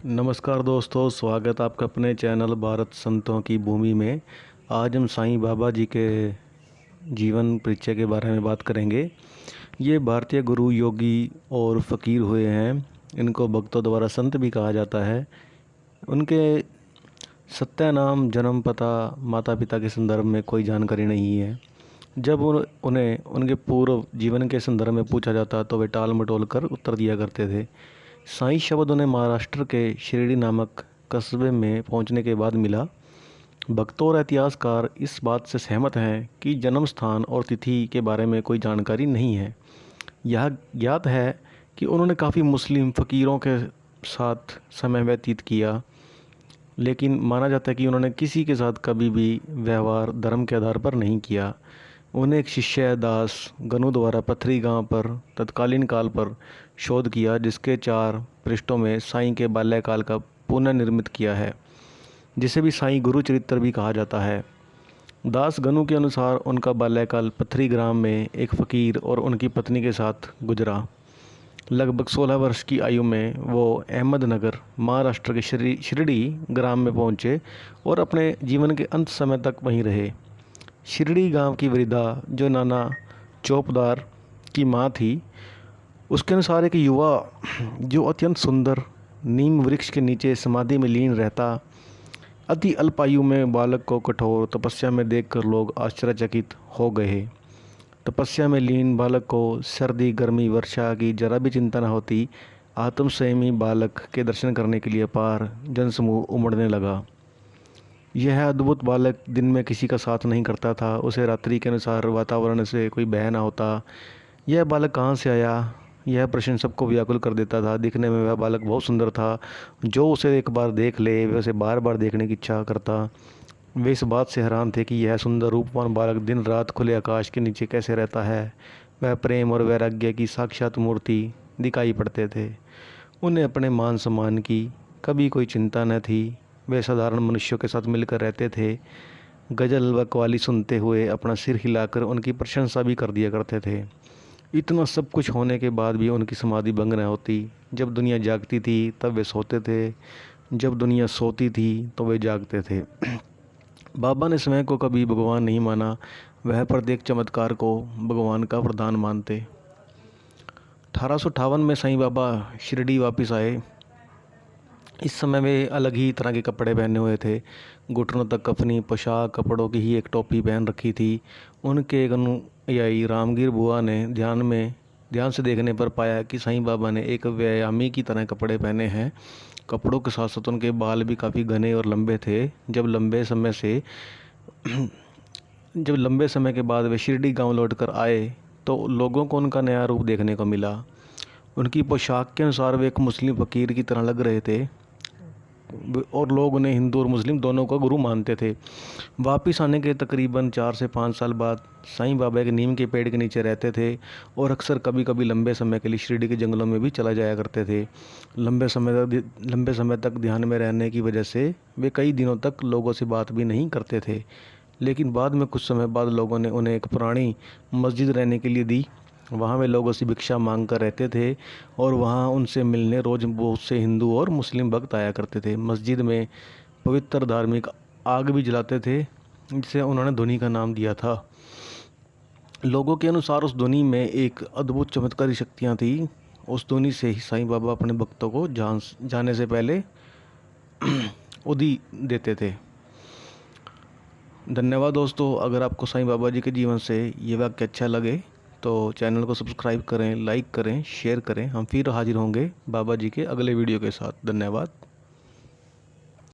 नमस्कार दोस्तों, स्वागत आपका अपने चैनल भारत संतों की भूमि में। आज हम साईं बाबा जी के जीवन परिचय के बारे में बात करेंगे। ये भारतीय गुरु, योगी और फ़कीर हुए हैं। इनको भक्तों द्वारा संत भी कहा जाता है। उनके सत्य नाम, जन्म, पता, माता पिता के संदर्भ में कोई जानकारी नहीं है। जब उन्हें उनके पूर्व जीवन के संदर्भ में पूछा जाता तो वे टाल मटोल कर उत्तर दिया करते थे। साईं शब्द उन्हें महाराष्ट्र के शिरडी नामक कस्बे में पहुंचने के बाद मिला। भक्तों और इतिहासकार इस बात से सहमत हैं कि जन्म स्थान और तिथि के बारे में कोई जानकारी नहीं है। यह ज्ञात है कि उन्होंने काफ़ी मुस्लिम फ़कीरों के साथ समय व्यतीत किया, लेकिन माना जाता है कि उन्होंने किसी के साथ कभी भी व्यवहार धर्म के आधार पर नहीं किया। उन्हें एक शिष्य दास गनु द्वारा पथरी गांव पर तत्कालीन काल पर शोध किया, जिसके 4 पृष्ठों में साईं के बाल्यकाल का पुनर्निर्मित किया है, जिसे भी साईं गुरु चरित्र भी कहा जाता है। दास गनु के अनुसार उनका बाल्यकाल पथरी ग्राम में एक फ़कीर और उनकी पत्नी के साथ गुजरा। लगभग 16 वर्ष की आयु में वो अहमदनगर, महाराष्ट्र के शिरडी ग्राम में पहुँचे और अपने जीवन के अंत समय तक वहीं रहे। शिरडी गांव की वृद्धा, जो नाना चौपदार की माँ थी, उसके अनुसार एक युवा जो अत्यंत सुंदर नीम वृक्ष के नीचे समाधि में लीन रहता। अति अल्पायु में बालक को कठोर तपस्या में देखकर लोग आश्चर्यचकित हो गए। तपस्या में लीन बालक को सर्दी, गर्मी, वर्षा की जरा भी चिंता न होती। आत्मसंयमी बालक के दर्शन करने के लिए अपार जनसमूह उमड़ने लगा। यह अद्भुत बालक दिन में किसी का साथ नहीं करता था। उसे रात्रि के अनुसार वातावरण से कोई भय न होता। यह बालक कहाँ से आया, यह प्रश्न सबको व्याकुल कर देता था। दिखने में वह बालक बहुत सुंदर था। जो उसे एक बार देख ले वह उसे बार बार देखने की इच्छा करता। वे इस बात से हैरान थे कि यह सुंदर रूपवान बालक दिन रात खुले आकाश के नीचे कैसे रहता है। वह प्रेम और वैराग्य की साक्षात मूर्ति दिखाई पड़ते थे। उन्हें अपने मान सम्मान की कभी कोई चिंता न थी। वे साधारण मनुष्यों के साथ मिलकर रहते थे। गज़ल व कव्वाली सुनते हुए अपना सिर हिलाकर उनकी प्रशंसा भी कर दिया करते थे। इतना सब कुछ होने के बाद भी उनकी समाधि भंग न होती। जब दुनिया जागती थी तब वे सोते थे, जब दुनिया सोती थी तो वे जागते थे। बाबा ने स्वयं को कभी भगवान नहीं माना। वह प्रत्येक चमत्कार को भगवान का वरदान मानते। 1858 में साईं बाबा शिरडी वापस आए। इस समय वे अलग ही तरह के कपड़े पहने हुए थे। घुटनों तक कफनी पोशाक, कपड़ों की ही एक टोपी पहन रखी थी। उनके एक अनुयायी रामगीर बुआ ने ध्यान से देखने पर पाया कि साईं बाबा ने एक व्यायामी की तरह कपड़े पहने हैं। कपड़ों के साथ साथ उनके बाल भी काफ़ी घने और लंबे थे। जब लंबे समय के बाद वे शिरडी गांव लौटकर आए तो लोगों को उनका नया रूप देखने को मिला। उनकी पोशाक के अनुसार वे एक मुस्लिम फ़कीर की तरह लग रहे थे और लोग उन्हें हिंदू और मुस्लिम दोनों का गुरु मानते थे। वापस आने के तकरीबन 4 से 5 साल बाद साईं बाबा एक नीम के पेड़ के नीचे रहते थे और अक्सर कभी कभी लंबे समय के लिए शिरडी के जंगलों में भी चला जाया करते थे। लंबे समय तक ध्यान में रहने की वजह से वे कई दिनों तक लोगों से बात भी नहीं करते थे। लेकिन बाद में कुछ समय बाद लोगों ने उन्हें एक पुरानी मस्जिद रहने के लिए दी। वहाँ वे लोगों से भिक्षा मांग कर रहते थे और वहाँ उनसे मिलने रोज़ बहुत से हिंदू और मुस्लिम भक्त आया करते थे। मस्जिद में पवित्र धार्मिक आग भी जलाते थे, जिसे उन्होंने धुनी का नाम दिया था। लोगों के अनुसार उस धुनी में एक अद्भुत चमत्कारी शक्तियाँ थी। उस धुनी से ही साईं बाबा अपने भक्तों को जाने से पहले उदी देते थे। धन्यवाद दोस्तों। अगर आपको साईं बाबा जी के जीवन से ये वाक्य अच्छा लगे तो चैनल को सब्सक्राइब करें, लाइक करें, शेयर करें। हम फिर हाजिर होंगे बाबा जी के अगले वीडियो के साथ। धन्यवाद।